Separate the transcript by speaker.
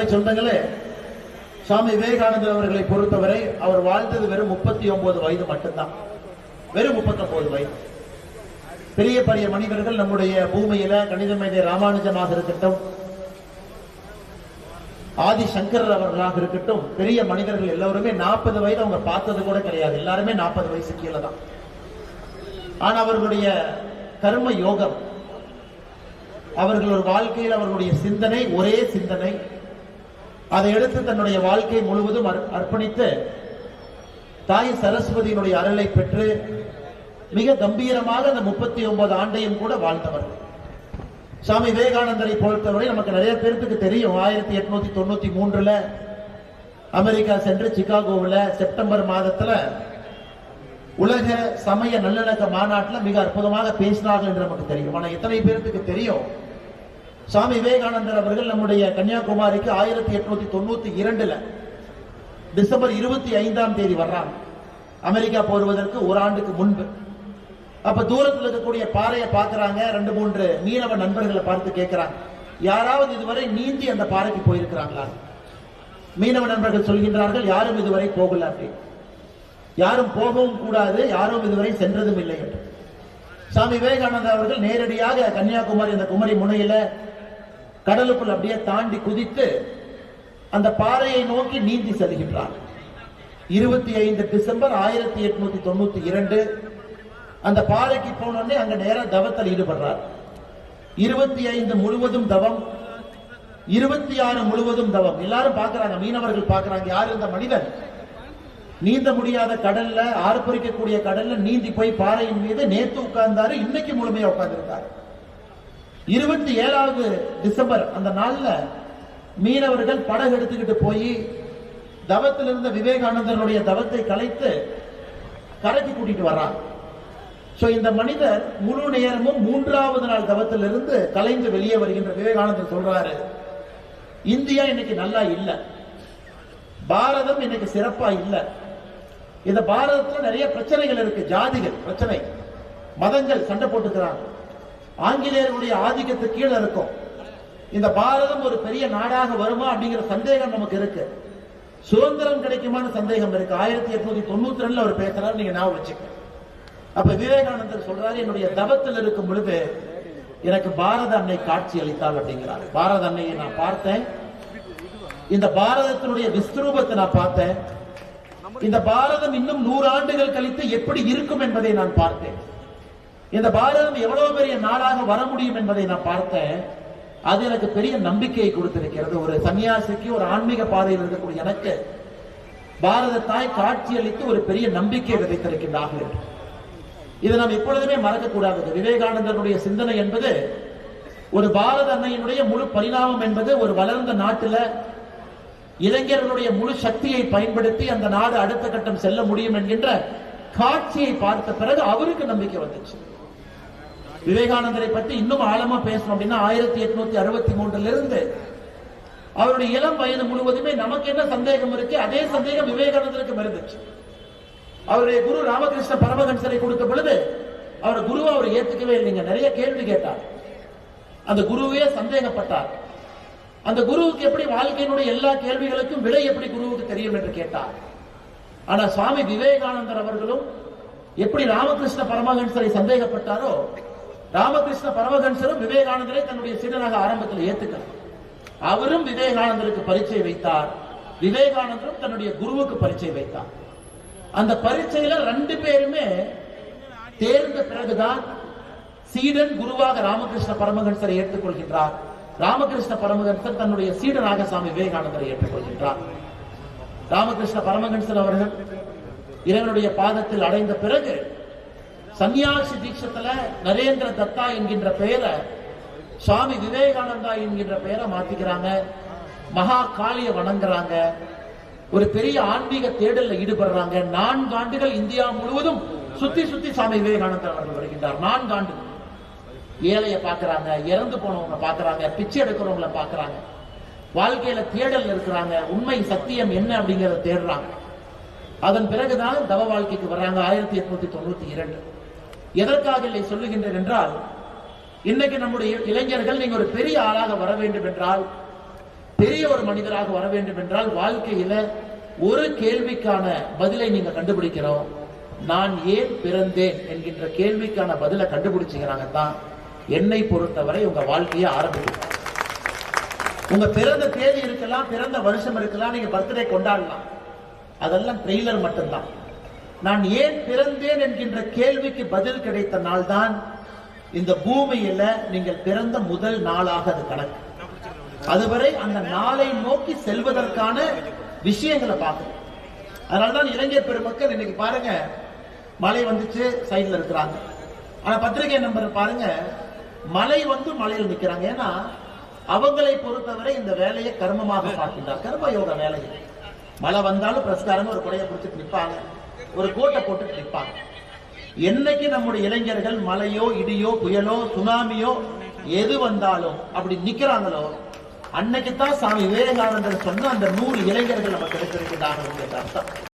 Speaker 1: அருமை சொந்தங்களே, சுவாமி விவேகானந்தர் அவர்களை பொறுத்தவரை அவர் வாழ்ந்தது வெறும் 39 வயது மட்டும்தான். வெறும் 39 வயது. பெரிய பெரிய மனிதர்கள் நம்முடைய பூமியில கணித மேதை ராமானுஜமாக இருக்கட்டும், ஆதி சங்கரர் அவர்களாக இருக்கட்டும், பெரிய மனிதர்கள் எல்லோருமே 40 வயது அவங்க பார்த்தது கூட கிடையாது. எல்லாருமே 40 வயசு கீழே தான். ஆனா அவர்களுடைய கர்ம யோகம், அவர்கள் ஒரு வாழ்க்கையில் அவர்களுடைய சிந்தனை ஒரே சிந்தனை, அதை எடுத்து தன்னுடைய வாழ்க்கை முழுவதும் அர்ப்பணித்து தாய் சரஸ்வதியினுடைய அருளை பெற்று மிக கம்பீரமாக அந்த 39 ஆண்டையும் கூட வாழ்ந்தவர்கள். சுவாமி விவேகானந்தரை பொறுத்தவரை நமக்கு நிறைய பேருக்கு தெரியும். 1893 அமெரிக்கா சென்று சிகாகோவில் செப்டம்பர் மாதத்துல உலக சமய நல்லிணக்க மாநாட்டில் மிக அற்புதமாக பேசினார்கள் என்று நமக்கு தெரியும். ஆனா எத்தனை பேருக்கு தெரியும், சுவாமி விவேகானந்தர் அவர்கள் நம்முடைய கன்னியாகுமரிக்கு 1892 டிசம்பர் 25ஆம் தேதி வர்றாங்க. அமெரிக்கா போடுவதற்கு ஒரு ஆண்டுக்கு முன்பு. அப்ப தூரத்தில் இருக்கக்கூடிய பாறையை பார்க்கிறாங்க. 2-3 மீனவ நண்பர்களை பார்த்து கேட்கிறாங்க, யாராவது இதுவரை நீந்தி அந்த பாறைக்கு போயிருக்கிறாங்களா? மீனவ நண்பர்கள் சொல்கின்றார்கள், யாரும் இதுவரை போகல, அப்படி யாரும் போகவும் கூடாது, யாரும் இதுவரை சென்றதும் இல்லை என்று. சுவாமி விவேகானந்தர் அவர்கள் நேரடியாக கன்னியாகுமரி அந்த குமரி முனையில கடலுக்குள் அப்படியே தாண்டி குதித்து அந்த பாறையை நோக்கி நீந்தி செல்கின்றார். 25 டிசம்பர் 1892 அந்த பாறைக்கு போனோடனே அங்க நேர தவத்தில் ஈடுபடுறார். 25 முழுவதும் தவம், 26 முழுவதும் தவம். எல்லாரும் பாக்குறாங்க, மீனவர்கள் பாக்குறாங்க, யார் இந்த மனிதன் நீந்த முடியாத கடல்ல, ஆர்ப்பரிக்கக்கூடிய கடல்ல நீந்தி போய் பாறையின் மீது நேத்து உட்கார்ந்தாரு, இன்னைக்கு முழுமையா உட்கார்ந்திருக்காரு. 27வது டிசம்பர் அந்த நாள்ல மீனவர்கள் படகு எடுத்துக்கிட்டு போய் தவத்தில் இருந்த விவேகானந்தருடைய தவத்தை கலைத்து கரைக்கு கூட்டிட்டு வர்றாங்க. இந்த மனிதர் முழு நேரமும் 3வது நாள் தவத்திலிருந்து கலைந்து வெளியே வருகின்ற விவேகானந்தர் சொல்றாரு, இந்தியா இன்னைக்கு நல்லா இல்ல, பாரதம் இன்னைக்கு சிறப்பா இல்ல. இந்த பாரதத்துல நிறைய பிரச்சனைகள் இருக்கு, ஜாதிகள் பிரச்சனை, மதங்கள் சண்டை போட்டுக்கிறாங்க, ஆங்கிலேயர்களுடைய ஆதிக்கத்துக்கு கீழே இருக்கும். இந்த பாரதம் ஒரு பெரிய நாடாக வருமா அப்படிங்கிற சந்தேகம் நமக்கு இருக்கு. சுதந்திரம் கிடைக்குமான சந்தேகம் இருக்கு. 1892 அவர் பேசுறாரு, நீங்க ஞாபகம் வச்சுக்க. அப்ப விவேகானந்தர் சொல்றாரு, என்னுடைய தவத்தில் இருக்கும் பொழுது எனக்கு பாரத அன்னை காட்சி அளித்தாள் அப்படிங்கிறார். பாரத அன்னையை நான் பார்த்தேன், இந்த பாரதத்தினுடைய விஸ்வரூபத்தை நான் பார்த்தேன், இந்த பாரதம் இன்னும் 100 ஆண்டுகள் கழித்து எப்படி இருக்கும் என்பதை நான் பார்த்தேன், இந்த பாரதம் எவ்வளவு பெரிய நாடாக வர முடியும் என்பதை நான் பார்த்தேன். அது எனக்கு பெரிய நம்பிக்கையை கொடுத்திருக்கிறது. ஒரு சன்னியாசிக்கு, ஒரு ஆன்மீக பாதையில் இருக்கக்கூடிய எனக்கு பாரத தாய் காட்சி அளித்து ஒரு பெரிய நம்பிக்கை விதைத்திருக்கின்றார்கள். இதை நாம் எப்பொழுதுமே மறக்க கூடாது. விவேகானந்தருடைய சிந்தனை என்பது ஒரு பாரத அன்னையினுடைய முழு பரிணாமம் என்பது ஒரு வளர்ந்த நாட்டில் இளைஞர்களுடைய முழு சக்தியை பயன்படுத்தி அந்த நாடு அடுத்த கட்டம் செல்ல முடியும் என்கின்ற காட்சியை பார்த்த பிறகு அவருக்கு நம்பிக்கை வந்துச்சு. விவேகானந்தரை பற்றி இன்னும் ஆழமா பேசணும் அப்படின்னா 1863 அவருடைய இளம் வயது முழுவதுமே நமக்கு என்ன சந்தேகம் இருக்கு, அதே சந்தேகம் விவேகானந்தருக்கு இருந்துச்சு. அவருடைய குரு ராமகிருஷ்ண பரமஹன்சரை கொடுத்த பொழுது அவர் குருவை அவர் ஏத்துக்கவே இல்லைங்க. நிறைய கேள்வி கேட்டார், அந்த குருவே சந்தேகப்பட்டார். அந்த குருவுக்கு எப்படி வாழ்க்கையினுடைய எல்லா கேள்விகளுக்கும் விடை எப்படி குருவுக்கு தெரியும் என்று கேட்டார். ஆனா சுவாமி விவேகானந்தர் அவர்களும் எப்படி ராமகிருஷ்ண பரமஹன்சரை சந்தேகப்பட்டாரோ, ராமகிருஷ்ண பரமஹன்சரும் விவேகானந்தரை தன்னுடைய சீடனாக ஆரம்பத்தில் ஏத்துக்கிறார். அவரும் விவேகானந்தருக்கு பரீட்சை வைத்தார், விவேகானந்தரும் தன்னுடைய குருவுக்கு பரீட்சை வைத்தார். அந்த பரீட்சையில 2 பேருமே தேர்ந்த பிறகுதான் சீடன் குருவாக ராமகிருஷ்ண பரமஹன்சரை ஏற்றுக்கொள்கின்றார். ராமகிருஷ்ண பரமஹன்சர் தன்னுடைய சீடனாக சுவாமி விவேகானந்தரை ஏற்றுக்கொள்கின்றார். ராமகிருஷ்ண பரமஹன்சர் அவர்கள் இறைவனுடைய பாதத்தில் அடைந்த பிறகு சன்னியாசி தீட்சத்துல நரேந்திர தத்தா என்கின்ற பெயரை சுவாமி விவேகானந்தா என்கின்ற பெயரை மாத்திக்கிறாங்க. மகா காளிய வணங்குறாங்க, ஒரு பெரிய ஆன்மீக தேடல்ல ஈடுபடுறாங்க. 4 ஆண்டுகள் இந்தியா முழுவதும் சுத்தி சுத்தி சுவாமி விவேகானந்தர் அவர்கள் வருகின்றார். 4 ஆண்டுகள் ஏழைய பாக்குறாங்க, இறந்து போனவங்க பாக்குறாங்க, பிச்சை எடுக்கிறவங்களை பாக்குறாங்க, வாழ்க்கையில தேடல் இருக்கிறாங்க, உண்மை சத்தியம் என்ன அப்படிங்கறத தேடுறாங்க. அதன் பிறகுதான் தவ வாழ்க்கைக்கு வர்றாங்க 1892. எதற்காக இல்லை சொல்லுகின்றேன் என்றால், இன்னைக்கு நம்முடைய இளைஞர்கள் நீங்க ஒரு பெரிய ஆளாக வர வேண்டும் என்றால் பெரிய ஒரு மனிதராக வர வேண்டும் என்றால் வாழ்க்கையில ஒரு கேள்விக்கான பதிலை நீங்க கண்டுபிடிக்கிறோம். நான் ஏன் பிறந்தேன் என்கின்ற கேள்விக்கான பதிலை கண்டுபிடிச்சீங்கன்னாங்க தான் என்னை பொறுத்தவரை உங்க வாழ்க்கையை ஆரம்பிக்கும். உங்க பிறந்த தேதி இருக்கலாம், பிறந்த வருஷம் இருக்கலாம், நீங்க பர்த்டே கொண்டாடலாம், அதெல்லாம் ட்ரெய்லர் மட்டும்தான். நான் ஏன் பிறந்தேன் என்கின்ற கேள்விக்கு பதில் கிடைத்த நாள் தான் இந்த பூமியில நீங்கள் பிறந்த முதல் நாளாக அது கணக்கு. அதுவரை அந்த நாளை நோக்கி செல்வதற்கான விஷயங்களை பார்க்கணும். அதனால்தான் இளைஞர் பெருமக்கள் இன்னைக்கு பாருங்க, மழை வந்துச்சு சைட்ல இருக்கிறாங்க, ஆனா பத்திரிகை நம்பர் பாருங்க மழை வந்து மழையில் நிக்கிறாங்க. ஏன்னா அவங்களை பொறுத்தவரை இந்த வேலையை கர்மமாக பார்க்கின்றார், கர்ம யோக வேலையை. மழை வந்தாலும் பிரஸ்காரங்க ஒரு குடையை பிடிச்சிட்டு நிற்பாங்க, ஒரு கோட்டை போட்டு நிற்பாங்க. என்னைக்கு நம்முடைய இளைஞர்கள் மழையோ இடியோ புயலோ சுனாமியோ எது வந்தாலும் அப்படி நிக்கிறாங்களோ அன்னைக்குத்தான் சாமி விவேகானந்தர் சொன்ன அந்த 100 இளைஞர்கள் நமக்கு கிடைத்திருக்கிறார்கள் அர்த்தம்.